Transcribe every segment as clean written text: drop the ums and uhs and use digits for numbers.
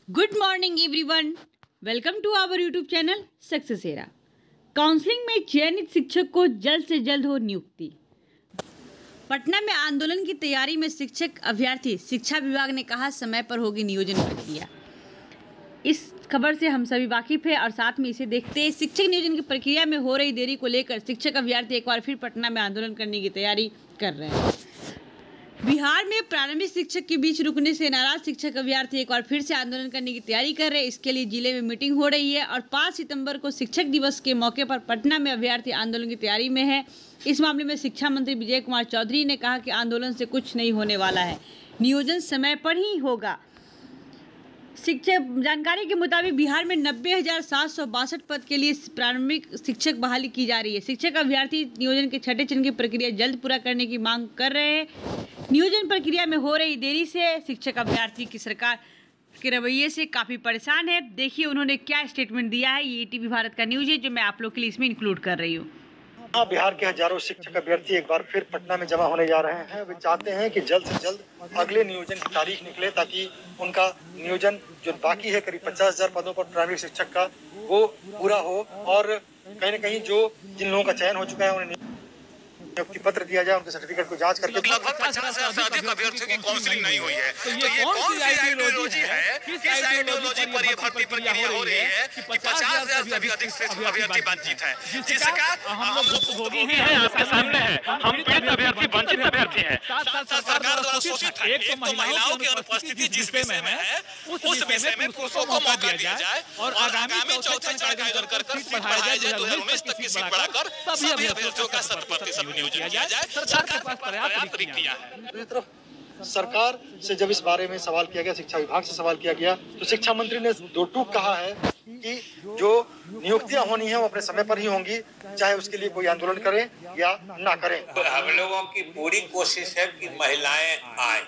Good morning everyone, welcome to our YouTube channel success era. Counselling में चयनित शिक्षक को जल्द से जल्द हो नियुक्ति। पटना में आंदोलन की तैयारी में शिक्षक अभ्यर्थी, शिक्षा विभाग ने कहा समय पर होगी नियोजन प्रक्रिया। इस खबर से हम सभी वाकिफ है और साथ में इसे देखते हैं। शिक्षक नियोजन की प्रक्रिया में हो रही देरी को लेकर शिक्षक अभ्यर्थी एक बार फिर पटना में आंदोलन करने की तैयारी कर रहे हैं। बिहार में प्रारंभिक शिक्षक के बीच रुकने से नाराज शिक्षक अभ्यर्थी एक बार फिर से आंदोलन करने की तैयारी कर रहे हैं। इसके लिए जिले में मीटिंग हो रही है और 5 सितंबर को शिक्षक दिवस के मौके पर पटना में अभ्यर्थी आंदोलन की तैयारी में है। इस मामले में शिक्षा मंत्री विजय कुमार चौधरी ने कहा कि आंदोलन से कुछ नहीं होने वाला है, नियोजन समय पर ही होगा। शिक्षक जानकारी के मुताबिक बिहार में 90,762 पद के लिए प्रारंभिक शिक्षक बहाली की जा रही है। शिक्षक अभ्यर्थी नियोजन के छठे चरण की प्रक्रिया जल्द पूरा करने की मांग कर रहे हैं। नियोजन प्रक्रिया में हो रही देरी से शिक्षक अभ्यर्थी की सरकार के रवैये से काफ़ी परेशान है। देखिए उन्होंने क्या स्टेटमेंट दिया है। ये ईटीवी भारत का न्यूज़ है जो मैं आप लोग के लिए इसमें इंक्लूड कर रही हूँ। बिहार के हजारों शिक्षक अभ्यर्थी एक बार फिर पटना में जमा होने जा रहे हैं। वे चाहते हैं कि जल्द से जल्द अगले नियोजन की तारीख निकले ताकि उनका नियोजन जो बाकी है करीब 50,000 पदों पर प्रारंभिक शिक्षक का वो पूरा हो और कहीं न कहीं जो जिन लोगों का चयन हो चुका है उन्हें नियुक्ति पत्र दिया जाए, उनके सर्टिफिकेट को जांच करके। लगभग 50,000 से अधिक अभ्यर्थियों की काउंसलिंग नहीं हुई है। तो ये कौन सी आइडियोलॉजी है? किस आइडियोलॉजी पर ये भर्ती प्रक्रिया हो रही है कि 50,000 से भी अधिक अभ्यर्थी वंचित है, जिसका हम लोग भुक्तभोगी हैं, आपके सामने है। हम पीड़ित अभ्यर्थी, वंचित अभ्यर्थी हैं। सरकार द्वारा शोषित है। एक तो महिलाओं की अनुपस्थिति जिस विषय में है उस विषय में पुरुषों को मौका दिया जाए और आगामी चौथे चरण का आयोजन कर पढ़ाया जाए। 2019 तक की सीट बढ़ाकर सभी अभ्यर्थियों का 100% नियोजन किया जाए। सरकार के पास पर्याप्त प्रक्रिया है। दूसरी तरफ सरकार से जब इस बारे में सवाल किया गया, शिक्षा विभाग से सवाल किया गया, तो शिक्षा मंत्री ने दो टूक कहा है कि जो नियुक्तियां होनी है वो अपने समय पर ही होंगी, चाहे उसके लिए कोई आंदोलन करें या ना करें। तो हम लोगों की पूरी कोशिश है कि महिलाएं आए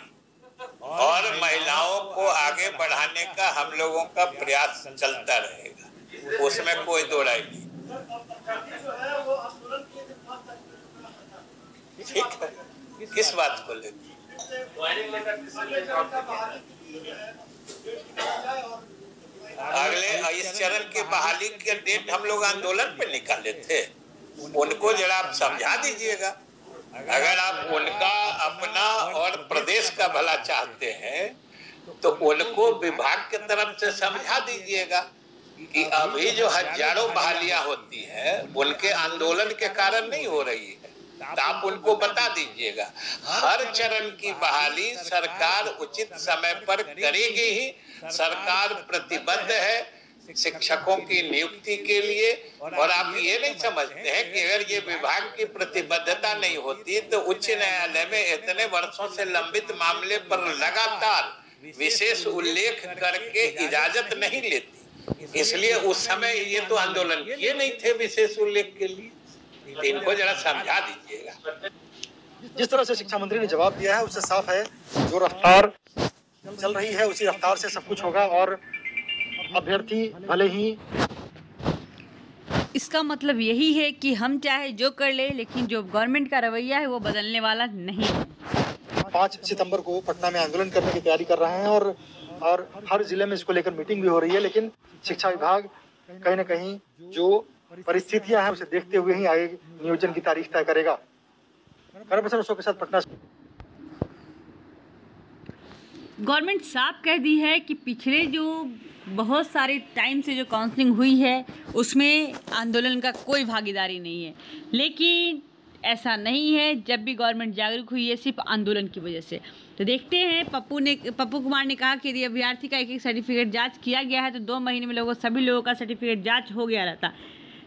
और महिलाओं को आगे बढ़ाने का हम लोगों का प्रयास चलता रहेगा, उसमें कोई दो राय नहीं। ठीक है, किस बात को लेकर? अगले इस चरण के बहाली के डेट हम लोग आंदोलन पे निकाले थे, उनको जरा आप समझा दीजिएगा। अगर आप उनका अपना और प्रदेश का भला चाहते हैं तो उनको विभाग की तरफ से समझा दीजिएगा कि अभी जो हजारों बहालियां होती है उनके आंदोलन के कारण नहीं हो रही है। तो आप उनको बता दीजिएगा हर चरण की बहाली सरकार उचित समय पर करेगी ही। सरकार प्रतिबद्ध है शिक्षकों की नियुक्ति के लिए। और आप ये नहीं समझते हैं कि अगर ये विभाग की प्रतिबद्धता नहीं होती तो उच्च न्यायालय में इतने वर्षों से लंबित मामले पर लगातार विशेष उल्लेख करके इजाजत नहीं लेती। इसलिए उस समय ये तो आंदोलन किए नहीं थे विशेष उल्लेख के लिए। इनको जरा समझा दीजिएगा। जिस तरह से शिक्षा मंत्री ने जवाब दिया है उससे साफ है जो रफ्तार चल रही है उसी रफ्तार से सब कुछ होगा और अभ्यर्थी भले ही। इसका मतलब यही है कि हम चाहे जो कर ले लेकिन जो गवर्नमेंट का रवैया है वो बदलने वाला नहीं है। 5 सितंबर को पटना में आंदोलन करने की तैयारी कर रहे हैं और हर जिले में इसको लेकर मीटिंग भी हो रही है। लेकिन शिक्षा विभाग कहीं न कहीं जो परिस्थितियां हैं उसे देखते हुए ही आगे नियोजन की तारीख तय करेगा। के साथ पटना। गवर्नमेंट साफ कह दी है कि पिछले जो बहुत सारे टाइम से जो काउंसलिंग हुई है उसमें आंदोलन का कोई भागीदारी नहीं है, लेकिन ऐसा नहीं है। जब भी गवर्नमेंट जागरूक हुई है सिर्फ आंदोलन की वजह से। तो देखते हैं। पप्पू कुमार ने कहा कि यदि अभ्यर्थी का एक सर्टिफिकेट जांच किया गया है तो 2 महीने में सभी लोगों का सर्टिफिकेट जांच हो गया रहता,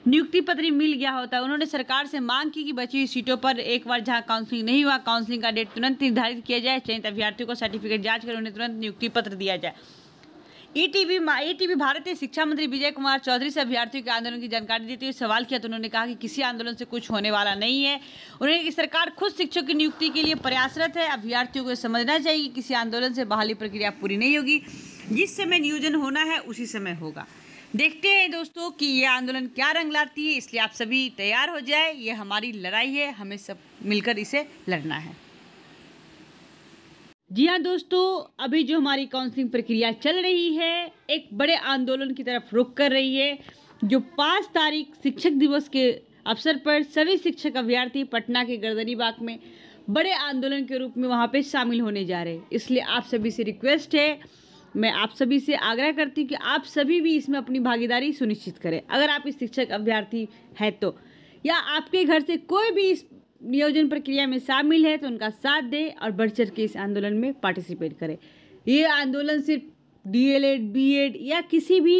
नियुक्ति पत्र मिल गया होता। उन्होंने सरकार से मांग की कि बची हुई सीटों पर एक बार जहां काउंसलिंग नहीं हुआ, काउंसलिंग का डेट तुरंत निर्धारित किया जाए, चयनित अभ्यर्थियों को सर्टिफिकेट जांच कर उन्हें तुरंत नियुक्ति पत्र दिया जाए। ईटीवी भारत ने शिक्षा मंत्री विजय कुमार चौधरी से अभ्यर्थियों के आंदोलन की जानकारी देते हुए सवाल किया तो उन्होंने कहा कि किसी आंदोलन से कुछ होने वाला नहीं है। उन्होंने कि सरकार खुद शिक्षकों की नियुक्ति के लिए प्रयासरत है। अभ्यर्थियों को समझना चाहिए कि किसी आंदोलन से बहाली प्रक्रिया पूरी नहीं होगी, जिस समय नियोजन होना है उसी समय होगा। देखते हैं दोस्तों कि ये आंदोलन क्या रंग लाती है, इसलिए आप सभी तैयार हो जाए। ये हमारी लड़ाई है, हमें सब मिलकर इसे लड़ना है। जी हाँ दोस्तों, अभी जो हमारी काउंसलिंग प्रक्रिया चल रही है एक बड़े आंदोलन की तरफ रुख कर रही है, जो 5 तारीख शिक्षक दिवस के अवसर पर सभी शिक्षक अभ्यर्थी पटना के गर्दनीबाग में बड़े आंदोलन के रूप में वहाँ पे शामिल होने जा रहे हैं। इसलिए आप सभी से रिक्वेस्ट है, मैं आप सभी से आग्रह करती हूँ कि आप सभी भी इसमें अपनी भागीदारी सुनिश्चित करें। अगर आप इस शिक्षक अभ्यर्थी है तो, या आपके घर से कोई भी इस नियोजन प्रक्रिया में शामिल है तो उनका साथ दें और बढ़ चढ़ के इस आंदोलन में पार्टिसिपेट करें। ये आंदोलन सिर्फ DLED, BEd या किसी भी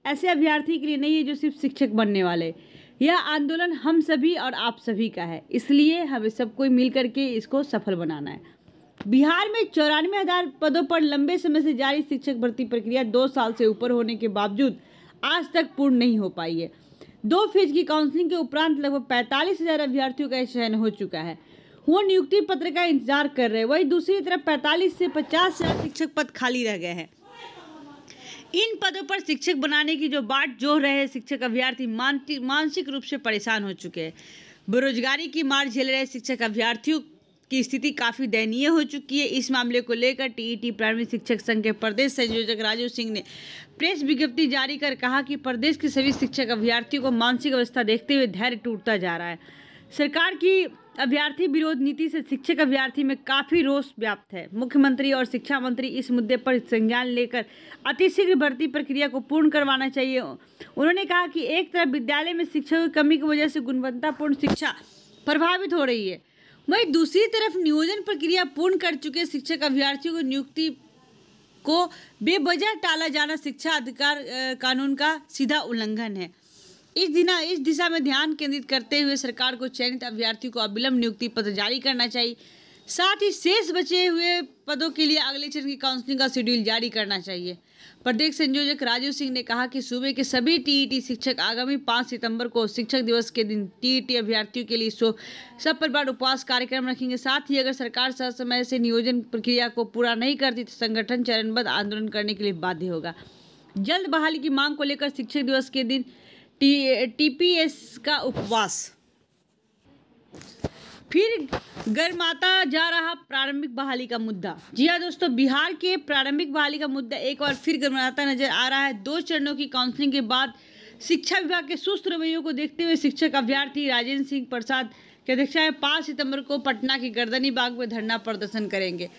ऐसे अभ्यर्थी के लिए नहीं है जो सिर्फ शिक्षक बनने वाले। यह आंदोलन हम सभी और आप सभी का है, इसलिए हमें सबको मिल करके इसको सफल बनाना है। बिहार में 94,000 पदों पर लंबे समय से जारी शिक्षक भर्ती प्रक्रिया 2 साल से ऊपर होने के बावजूद आज तक पूर्ण नहीं हो पाई है। 2 फेज की काउंसलिंग के उपरांत लगभग 45,000 अभ्यर्थियों का चयन हो चुका है। वो नियुक्ति पत्र का इंतजार कर रहे हैं। वहीं दूसरी तरफ 45 से 50,000 शिक्षक पद खाली रह गए हैं। इन पदों पर शिक्षक बनाने की जो बाट जोह रहे हैं शिक्षक अभ्यर्थी मानसिक रूप से परेशान हो चुके हैं। बेरोजगारी की मार झेल रहे शिक्षक अभ्यर्थियों की स्थिति काफ़ी दयनीय हो चुकी है। इस मामले को लेकर TET प्राइमरी शिक्षक संघ के प्रदेश संयोजक राजू सिंह ने प्रेस विज्ञप्ति जारी कर कहा कि प्रदेश के सभी शिक्षक अभ्यर्थियों को मानसिक अवस्था देखते हुए धैर्य टूटता जा रहा है। सरकार की अभ्यर्थी विरोध नीति से शिक्षक अभ्यर्थी में काफ़ी रोष व्याप्त है। मुख्यमंत्री और शिक्षा मंत्री इस मुद्दे पर संज्ञान लेकर अतिशीघ्र भर्ती प्रक्रिया को पूर्ण करवाना चाहिए। उन्होंने कहा कि एक तरफ विद्यालय में शिक्षकों की कमी की वजह से गुणवत्तापूर्ण शिक्षा प्रभावित हो रही है, वहीं दूसरी तरफ नियोजन प्रक्रिया पूर्ण कर चुके शिक्षक अभ्यर्थियों को नियुक्ति को बेवजह टाला जाना शिक्षा अधिकार कानून का सीधा उल्लंघन है। इस दिशा में ध्यान केंद्रित करते हुए सरकार को चयनित अभ्यर्थियों को अविलंब नियुक्ति पत्र जारी करना चाहिए। साथ ही शेष बचे हुए पदों के लिए अगले चरण की काउंसलिंग का शेड्यूल जारी करना चाहिए। प्रदेश संयोजक राजू सिंह ने कहा कि सूबे के सभी TET शिक्षक आगामी 5 सितंबर को शिक्षक दिवस के दिन TET अभ्यर्थियों के लिए सपरिवार उपवास कार्यक्रम रखेंगे। साथ ही अगर सरकार समय से नियोजन प्रक्रिया को पूरा नहीं करती तो संगठन चरणबद्ध आंदोलन करने के लिए बाध्य होगा। जल्द बहाली की मांग को लेकर शिक्षक दिवस के दिन TPS का उपवास। फिर गर्माता जा रहा प्रारंभिक बहाली का मुद्दा। जी हाँ दोस्तों, बिहार के प्रारंभिक बहाली का मुद्दा एक बार फिर गर्माता नजर आ रहा है। 2 चरणों की काउंसलिंग के बाद शिक्षा विभाग के सुस्त रवैयों को देखते हुए शिक्षक अभ्यर्थी राजेंद्र सिंह प्रसाद की अध्यक्षता में 5 सितंबर को पटना के गर्दनीबाग में धरना प्रदर्शन करेंगे।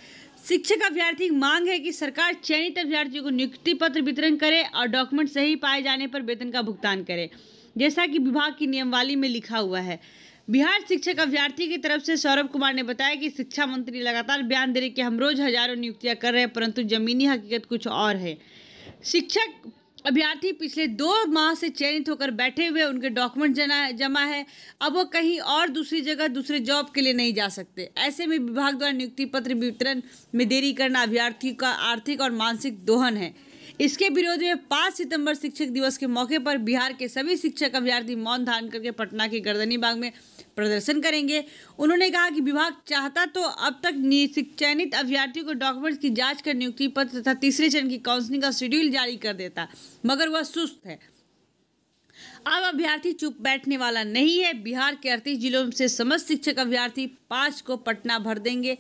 शिक्षक अभ्यर्थी की मांग है कि सरकार चयनित अभ्यर्थियों को नियुक्ति पत्र वितरण करे और डॉक्यूमेंट सही पाए जाने पर वेतन का भुगतान करे, जैसा कि विभाग की नियमावली में लिखा हुआ है। बिहार शिक्षक अभ्यर्थी की तरफ से सौरभ कुमार ने बताया कि शिक्षा मंत्री लगातार बयान दे रहे कि हम रोज हजारों नियुक्तियां कर रहे हैं, परंतु जमीनी हकीकत कुछ और है। शिक्षक अभ्यर्थी पिछले 2 माह से चयनित होकर बैठे हुए, उनके डॉक्यूमेंट जमा है। अब वो कहीं और दूसरी जगह दूसरे जॉब के लिए नहीं जा सकते। ऐसे में विभाग द्वारा नियुक्ति पत्र वितरण में देरी करना अभ्यर्थी का आर्थिक और मानसिक दोहन है। इसके विरोध में 5 सितंबर शिक्षक दिवस के मौके पर बिहार के सभी शिक्षक अभ्यर्थी मौन धारण करके पटना के गर्दनीबाग में प्रदर्शन करेंगे। उन्होंने कहा कि विभाग चाहता तो अब तक चयनित अभ्यर्थियों को डॉक्यूमेंट्स की जांच कर नियुक्ति पत्र तथा तीसरे चरण की काउंसलिंग का शेड्यूल जारी कर देता, मगर वह सुस्त है। अब अभ्यर्थी चुप बैठने वाला नहीं है। बिहार के 38 जिलों से समस्त शिक्षक अभ्यर्थी 5 को पटना भर देंगे।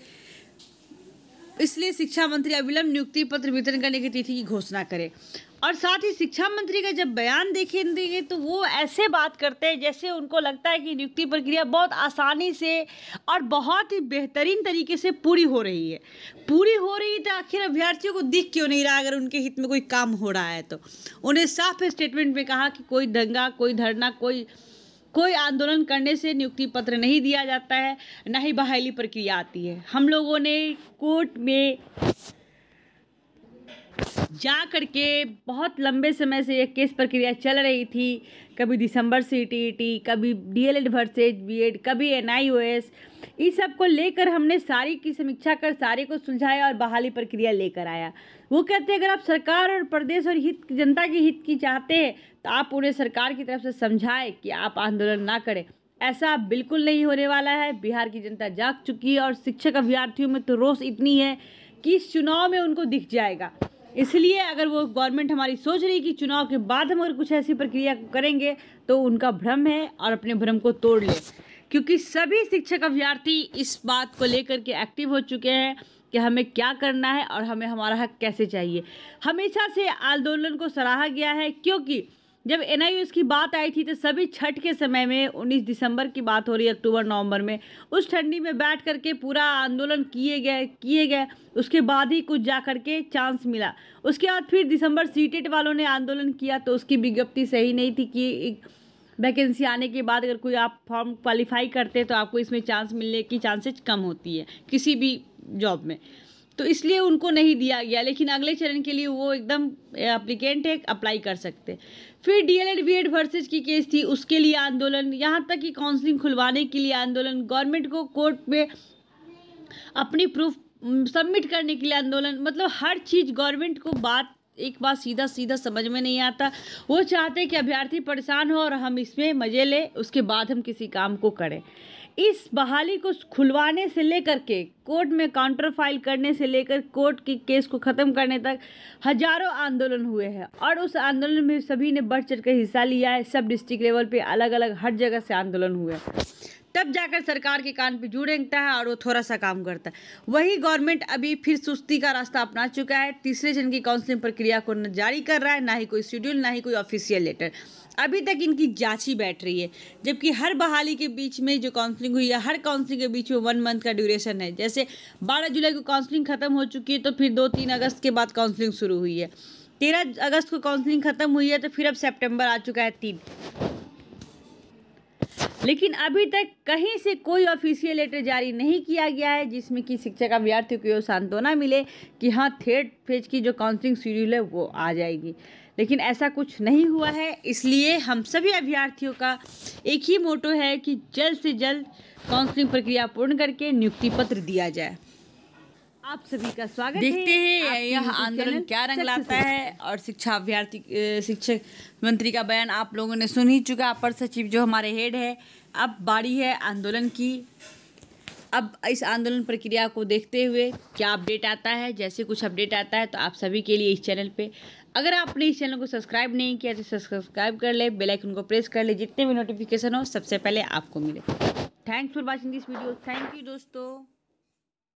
इसलिए शिक्षा मंत्री अविलंब नियुक्ति पत्र वितरण करने की तिथि की घोषणा करें। और साथ ही शिक्षा मंत्री का जब बयान देखेंगे तो वो ऐसे बात करते हैं जैसे उनको लगता है कि नियुक्ति प्रक्रिया बहुत आसानी से और बहुत ही बेहतरीन तरीके से पूरी हो रही है। तो आखिर अभ्यर्थियों को दिख क्यों नहीं रहा? अगर उनके हित में कोई काम हो रहा है तो उन्हें साफ स्टेटमेंट में कहा कि कोई दंगा, कोई धरना, कोई आंदोलन करने से नियुक्ति पत्र नहीं दिया जाता है, ना ही बहाली प्रक्रिया आती है। हम लोगों ने कोर्ट में जा करके बहुत लंबे समय से ये केस प्रक्रिया चल रही थी। कभी दिसंबर से TET, कभी DLED वर्सेज BEd, कभी NIOS, इस सब को लेकर हमने सारी की समीक्षा कर सारे को सुलझाया और बहाली प्रक्रिया लेकर आया। वो कहते हैं अगर आप सरकार और प्रदेश और जनता के हित की चाहते हैं तो आप उन्हें सरकार की तरफ से समझाएं कि आप आंदोलन ना करें। ऐसा बिल्कुल नहीं होने वाला है। बिहार की जनता जाग चुकी है और शिक्षक अभ्यर्थियों में तो रोष इतनी है कि इस चुनाव में उनको दिख जाएगा। इसलिए अगर वो गवर्नमेंट हमारी सोच रही कि चुनाव के बाद हम अगर कुछ ऐसी प्रक्रिया करेंगे तो उनका भ्रम है और अपने भ्रम को तोड़ ले, क्योंकि सभी शिक्षक अभ्यर्थी इस बात को लेकर के एक्टिव हो चुके हैं कि कि हमें क्या करना है और हमें हमारा हक कैसे चाहिए। हमेशा से आंदोलन को सराहा गया है, क्योंकि जब NIOS की बात आई थी तो सभी छठ के समय में 19 दिसंबर की बात हो रही है, अक्टूबर नवंबर में, उस ठंडी में बैठ करके पूरा आंदोलन किए गए। उसके बाद ही कुछ जा करके चांस मिला। उसके बाद फिर दिसंबर सीटेट वालों ने आंदोलन किया तो उसकी विज्ञप्ति सही नहीं थी कि वैकेंसी आने के बाद अगर कोई आप फॉर्म क्वालिफाई करते तो आपको इसमें चांस मिलने की चांसेस कम होती है किसी भी जॉब में, तो इसलिए उनको नहीं दिया गया। लेकिन अगले चरण के लिए वो एकदम एप्लीकेंट है, अप्लाई कर सकते। फिर DLED BEd वर्सेज की केस थी, उसके लिए आंदोलन, यहाँ तक कि काउंसलिंग खुलवाने के लिए आंदोलन, गवर्नमेंट को कोर्ट में अपनी प्रूफ सबमिट करने के लिए आंदोलन। मतलब हर चीज़ गवर्नमेंट को एक बात सीधा समझ में नहीं आता। वो चाहते हैं कि अभ्यर्थी परेशान हो और हम इसमें मजे लें, उसके बाद हम किसी काम को करें। इस बहाली को खुलवाने से लेकर के कोर्ट में काउंटर फाइल करने से लेकर कोर्ट की केस को ख़त्म करने तक हजारों आंदोलन हुए हैं और उस आंदोलन में सभी ने बढ़ चढ़ कर हिस्सा लिया है। सब डिस्ट्रिक्ट लेवल पे अलग अलग हर जगह से आंदोलन हुए हैं, तब जाकर सरकार के कान पे जू रेंगता है और वो थोड़ा सा काम करता है। वही गवर्नमेंट अभी फिर सुस्ती का रास्ता अपना चुका है। तीसरे चरण की काउंसलिंग प्रक्रिया को न जारी कर रहा है, ना ही कोई शेड्यूल, ना ही कोई ऑफिशियल लेटर। अभी तक इनकी जांच ही बैठ रही है, जबकि हर बहाली के बीच में जो काउंसलिंग हुई है, हर काउंसलिंग के बीच में 1 मंथ का ड्यूरेशन है। जैसे 12 जुलाई को काउंसलिंग खत्म हो चुकी है तो फिर 2-3 अगस्त के बाद काउंसलिंग शुरू हुई है। 13 अगस्त को काउंसलिंग खत्म हुई है तो फिर अब सितंबर आ चुका है 3। लेकिन अभी तक कहीं से कोई ऑफिशियल लेटर जारी नहीं किया गया है जिसमें कि शिक्षक अभ्यर्थियों को सांत्वना मिले कि हाँ थर्ड फेज की जो काउंसलिंग शेड्यूल है वो आ जाएगी। लेकिन ऐसा कुछ नहीं हुआ है, इसलिए हम सभी अभ्यर्थियों का एक ही मोटो है कि जल्द से जल्द काउंसलिंग प्रक्रिया पूर्ण करके नियुक्ति पत्र दिया जाए। आप सभी का स्वागत है। देखते हैं यह आंदोलन क्या रंग लाता है। और शिक्षक मंत्री का बयान आप लोगों ने सुन ही चुका। अपर सचिव जो हमारे हेड है, अब बारी है आंदोलन की। अब इस आंदोलन प्रक्रिया को देखते हुए क्या अपडेट आता है, जैसे कुछ अपडेट आता है तो आप सभी के लिए इस चैनल पे, अगर आपने इस चैनल को सब्सक्राइब नहीं किया तो सब्सक्राइब कर ले, बेल आइकन को प्रेस कर ले, जितने भी नोटिफिकेशन हो सबसे पहले आपको मिले। Thanks for watching this video. Thank you दोस्तों।